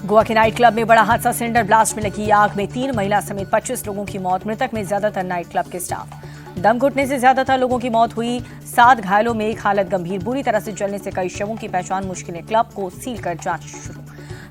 गोवा के night club में बड़ा हादसा। सिलेंडर ब्लास्ट में लगी आग में 3 महिला समेत 25 लोगों की मौत। मृतक में ज्यादातर नाइट क्लब के स्टाफ। दम घुटने से ज्यादातर लोगों की मौत हुई। 7 घायलों में एक हालत गंभीर। बुरी तरह से जलने से कई शवों की पहचान मुश्किल है। क्लब को सील कर जांच शुरू।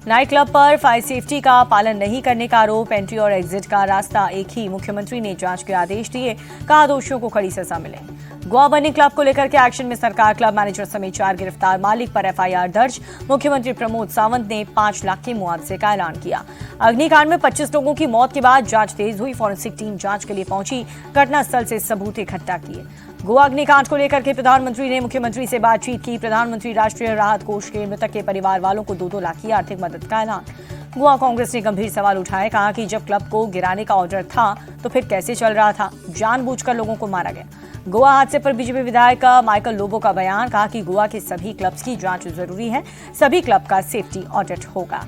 नाइट क्लब पर फायर सेफ्टी का पालन नहीं करने का आरोप। एंट्री और एग्जिट का रास्ता एक ही। मुख्यमंत्री ने जांच के आदेश दिए। कहा दोषियों को कड़ी सजा मिले। गोवा बनी क्लब को लेकर के एक्शन में सरकार। क्लब मैनेजर समेत 4 गिरफ्तार। मालिक पर एफआईआर दर्ज। मुख्यमंत्री प्रमोद सावंत ने 5 लाख के मुआवजे का ऐलान किया। अग्निकांड में 25 लोगों की मौत के बाद जांच तेज हुई। फॉरेंसिक टीम जांच के लिए पहुंची। घटनास्थल से सबूत इकट्ठा किए। गोवा अग्निकांड को लेकर के प्रधानमंत्री ने मुख्यमंत्री से बातचीत की। प्रधानमंत्री राष्ट्रीय राहत कोष के मृतक के परिवार वालों को 2-2 लाख की आर्थिक मदद का ऐलान। गोवा कांग्रेस ने गंभीर सवाल उठाए। कहा कि जब क्लब को गिराने का ऑर्डर था तो फिर कैसे चल रहा था? जानबूझकर लोगों को मारा गया। गोवा हादसे पर बीजेपी विधायक माइकल लोबो का बयान। कहा कि गोवा के सभी क्लब्स की जांच जरूरी है। सभी क्लब का सेफ्टी ऑडिट होगा।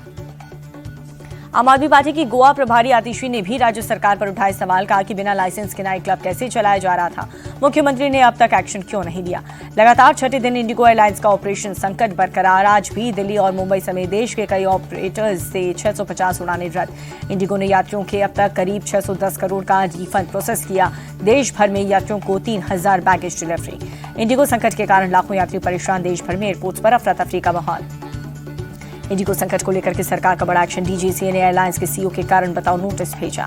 आम आदमी पार्टी की गोवा प्रभारी आतिशी ने भी राज्य सरकार पर उठाए सवाल। कहा कि बिना लाइसेंस के नाइट क्लब कैसे चलाया जा रहा था? मुख्यमंत्री ने अब तक एक्शन क्यों नहीं लिया? लगातार 6ठे दिन इंडिगो एयरलाइंस का ऑपरेशन संकट बरकरार। आज भी दिल्ली और मुंबई समेत देश के कई ऑपरेटर्स से 650 उड़ानें रद्द। इंडिगो ने यात्रियों के अब तक करीब 610 करोड़ का रिफंड प्रोसेस किया। देश भर में यात्रियों को 3000 बैगेज डिलीवरी। इंडिगो संकट के कारण लाखों यात्री परेशान। देश भर में एयरपोर्ट्स पर अफरा तफरी का माहौल। इंडिगो संकट को लेकर के सरकार का बड़ा एक्शन। डीजीसीए ने एयरलाइंस के सीईओ के कारण बताओ नोटिस भेजा।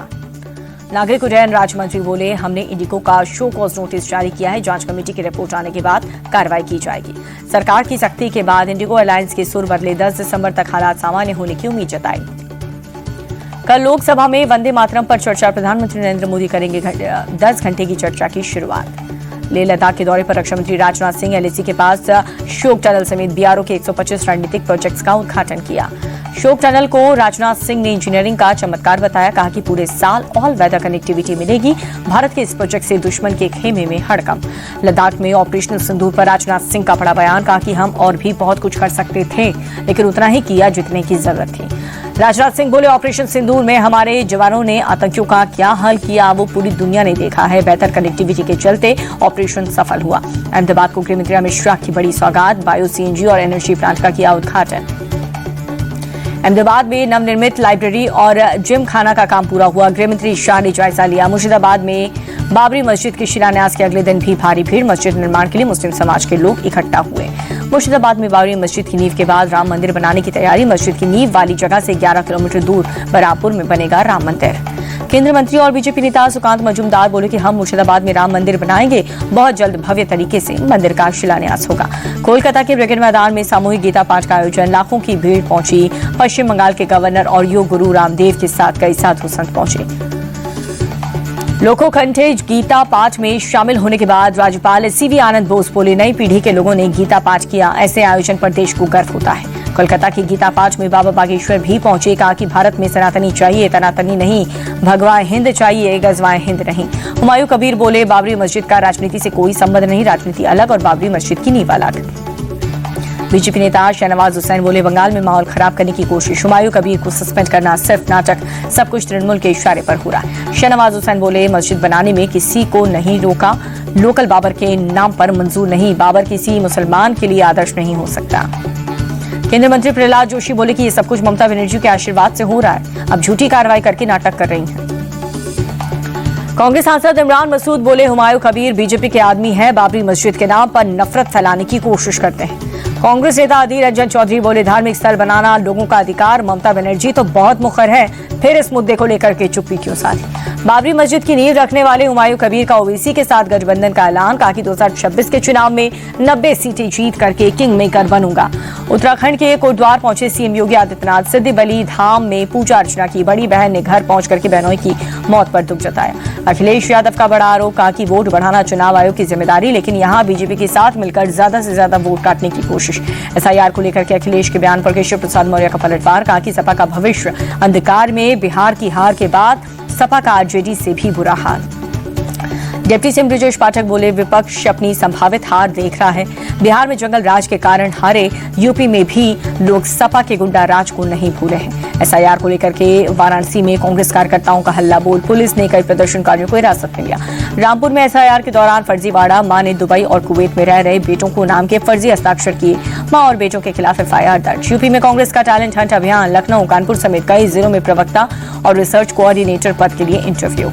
नागरिक उड्डयन राज्य मंत्री बोले हमने इंडिगो का शो कॉज नोटिस जारी किया है। जांच कमेटी की रिपोर्ट आने के बाद कार्रवाई की जाएगी। सरकार की सख्ती के बाद इंडिगो एयरलाइंस के सुर बदले। 10 दिसंबर तक हालात सामान्य होने की उम्मीद जताई। कल लोकसभा में वंदे मातरम पर चर्चा। प्रधानमंत्री नरेंद्र मोदी करेंगे 10 घंटे की चर्चा की शुरुआत। लेह लद्दाख के दौरे पर रक्षा मंत्री राजनाथ सिंह एलएसी के पास शोक टनल समेत बीआरओ के 125 रणनीतिक प्रोजेक्ट्स का उद्घाटन किया। शोक टनल को राजनाथ सिंह ने इंजीनियरिंग का चमत्कार बताया। कहा कि पूरे साल ऑल वेदर कनेक्टिविटी मिलेगी। भारत के इस प्रोजेक्ट से दुश्मन के खेमे में हड़कंप। लद्दाख में ऑपरेशनल सिंदूर पर राजनाथ सिंह का बड़ा बयान। कहा कि हम और भी बहुत कुछ कर सकते थे लेकिन उतना ही किया जितने की जरूरत थी। राजनाथ सिंह बोले ऑपरेशन सिंदूर में हमारे जवानों ने आतंकियों का क्या हाल किया वो पूरी दुनिया ने देखा है। बेहतर कनेक्टिविटी के चलते ऑपरेशन सफल हुआ। अहमदाबाद को गृह मंत्री अमित शाह की बड़ी सौगात। बायो सीएनजी और एनर्जी प्लांट का किया उद्घाटन। अहमदाबाद में नवनिर्मित लाइब्रेरी और जिम खाना का काम पूरा हुआ। गृह मंत्री शाह ने जायजा लिया। मुर्शिदाबाद में बाबरी मस्जिद के शिलान्यास के अगले दिन भी भारी भीड़। मस्जिद निर्माण के लिए मुस्लिम समाज के लोग इकट्ठा हुए। मुर्शिदाबाद में बाबरी मस्जिद की नींव के बाद राम मंदिर बनाने की तैयारी। मस्जिद की नींव वाली जगह से 11 किलोमीटर दूर बरापुर में बनेगा राम मंदिर। केंद्रीय मंत्री और बीजेपी नेता सुकांत मजूमदार बोले कि हम मुर्शिदाबाद में राम मंदिर बनाएंगे। बहुत जल्द भव्य तरीके से मंदिर का शिलान्यास होगा। कोलकाता के ब्रिगेड मैदान में सामूहिक गीता पाठ का आयोजन। लाखों की भीड़ पहुंची। पश्चिम बंगाल के गवर्नर और योग गुरु रामदेव के साथ कई साधु संत पहुंचे। लोकोकंठे गीता पाठ में शामिल होने के बाद राज्यपाल सीवी आनंद बोस बोले नई पीढ़ी के लोगों ने गीता पाठ किया। ऐसे आयोजन पर देश को गर्व होता है। कोलकाता की गीता पाठ में बाबा बागेश्वर भी पहुंचे। कहा कि भारत में सनातनी चाहिए, तनातनी नहीं। भगवाए हिंद चाहिए, गजवाए हिंद नहीं। हुमायूं कबीर बोले बाबरी मस्जिद का राजनीति से कोई संबंध नहीं। राजनीति अलग और बाबरी मस्जिद की नींव अलग। बीजेपी नेता शहनवाज हुसैन बोले बंगाल में माहौल खराब करने की कोशिश। हुमायूं कबीर को सस्पेंड करना सिर्फ नाटक। सब कुछ तृणमूल के इशारे पर हो रहा है। शहनवाज हुसैन बोले मस्जिद बनाने में किसी को नहीं रोका। लोकल बाबर के नाम पर मंजूर नहीं। बाबर किसी मुसलमान के लिए आदर्श नहीं हो सकता। केंद्रीय मंत्री प्रहलाद जोशी बोले कि ये सब कुछ ममता बनर्जी के आशीर्वाद से हो रहा है। अब झूठी कार्रवाई करके नाटक कर रही हैं। कांग्रेस सांसद इमरान मसूद बोले हुमायूं कबीर बीजेपी के आदमी है। बाबरी मस्जिद के नाम पर नफरत फैलाने की कोशिश करते हैं। कांग्रेस नेता अधीर रंजन चौधरी बोले धार्मिक स्थल बनाना लोगों का अधिकार। ममता बनर्जी तो बहुत मुखर है, फिर इस मुद्दे को लेकर के चुप्पी क्यों साधी? बाबरी मस्जिद की नींव रखने वाले हुमायूं कबीर का ओवैसी के साथ गठबंधन का ऐलान। कहा कि 2026 के चुनाव में 90 सीटें जीत करके किंग मेकर बनूंगा। उत्तराखंड के कोटद्वार पहुंचे सीएम योगी आदित्यनाथ। सिद्धि बली धाम में पूजा अर्चना की। बड़ी बहन ने घर पहुंच करके बहनोई की मौत पर दुख जताया। अखिलेश यादव का बड़ा आरोप। कहा कि वोट बढ़ाना चुनाव आयोग की जिम्मेदारी, लेकिन यहां बीजेपी के साथ मिलकर ज्यादा से ज्यादा वोट काटने की कोशिश। एसआईआर को लेकर के अखिलेश के बयान पर केशव प्रसाद मौर्य का पलटवार। कहा कि सपा का भविष्य अंधकार में। बिहार की हार के बाद सपा का आरजेडी से भी बुरा हाल। डिप्टी सीएम ब्रिजेश पाठक बोले विपक्ष अपनी संभावित हार देख रहा है। बिहार में जंगल राज के कारण हारे। यूपी में भी लोग सपा के गुंडा राज को नहीं भूले हैं। एसआईआर को लेकर के वाराणसी में कांग्रेस कार्यकर्ताओं का हल्ला बोल, पुलिस ने कई प्रदर्शनकारियों को हिरासत में लिया। रामपुर में एसआईआर के दौरान फर्जीवाड़ा, मां ने दुबई और कुवैत में रह रहे बेटों को नाम के फर्जी हस्ताक्षर किए, मां और बेटों के खिलाफ एफआईआर दर्ज। यूपी में कांग्रेस का टैलेंट हंट अभियान, लखनऊ, कानपुर समेत कई जिलों में प्रवक्ता और रिसर्च कोऑर्डिनेटर पद के लिए इंटरव्यू।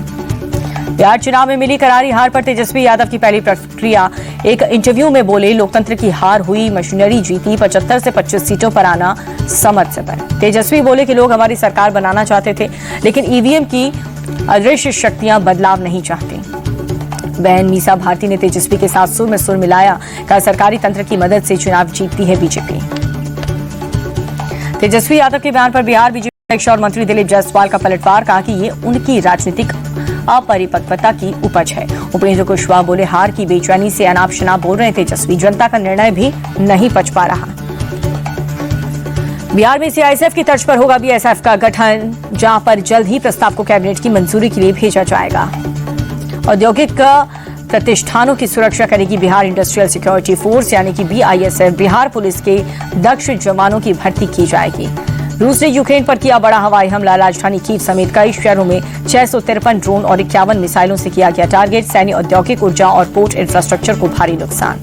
बिहार चुनाव में मिली करारी हार पर तेजस्वी यादव की पहली प्रतिक्रिया, एक इंटरव्यू में बोले, लोकतंत्र की हार हुई, मशीनरी जीती, 75 से 25 सीटों पर आना समझ से परे। तेजस्वी बोले कि लोग हमारी सरकार बनाना चाहते थे, लेकिन ईवीएम की अदृश्य शक्तियां बदलाव नहीं चाहती। बहन मीसा भारती ने तेजस्वी के साथ सुर में सुर मिलाया, कहा सरकारी तंत्र की मदद से चुनाव जीतती है बीजेपी। तेजस्वी यादव के बयान पर बिहार बीजेपी अध्यक्ष और मंत्री दिलीप जायसवाल का पलटवार, कहा कि ये उनकी राजनीतिक अपरिपक्वता की उपज है। उपेंद्र कुशवाहा बोले, हार की बेचैनी से अनाप शनाप बोल रहे तेजस्वी, जनता का निर्णय भी नहीं पच पा रहा। बिहार में सीआईएसएफ की तर्ज पर होगा बीएसएफ का गठन, जहां पर जल्द ही प्रस्ताव को कैबिनेट की मंजूरी के लिए भेजा जाएगा। औद्योगिक प्रतिष्ठानों की सुरक्षा करेगी बिहार इंडस्ट्रियल सिक्योरिटी फोर्स, यानी कि बीआईएसएफ। बिहार पुलिस के दक्ष जवानों की भर्ती की जाएगी। रूस ने यूक्रेन पर किया बड़ा हवाई हमला, राजधानी कीव समेत कई शहरों में 653 ड्रोन और 51 मिसाइलों से किया गया टारगेट। सैन्य, औद्योगिक, ऊर्जा और पोर्ट इंफ्रास्ट्रक्चर को भारी नुकसान।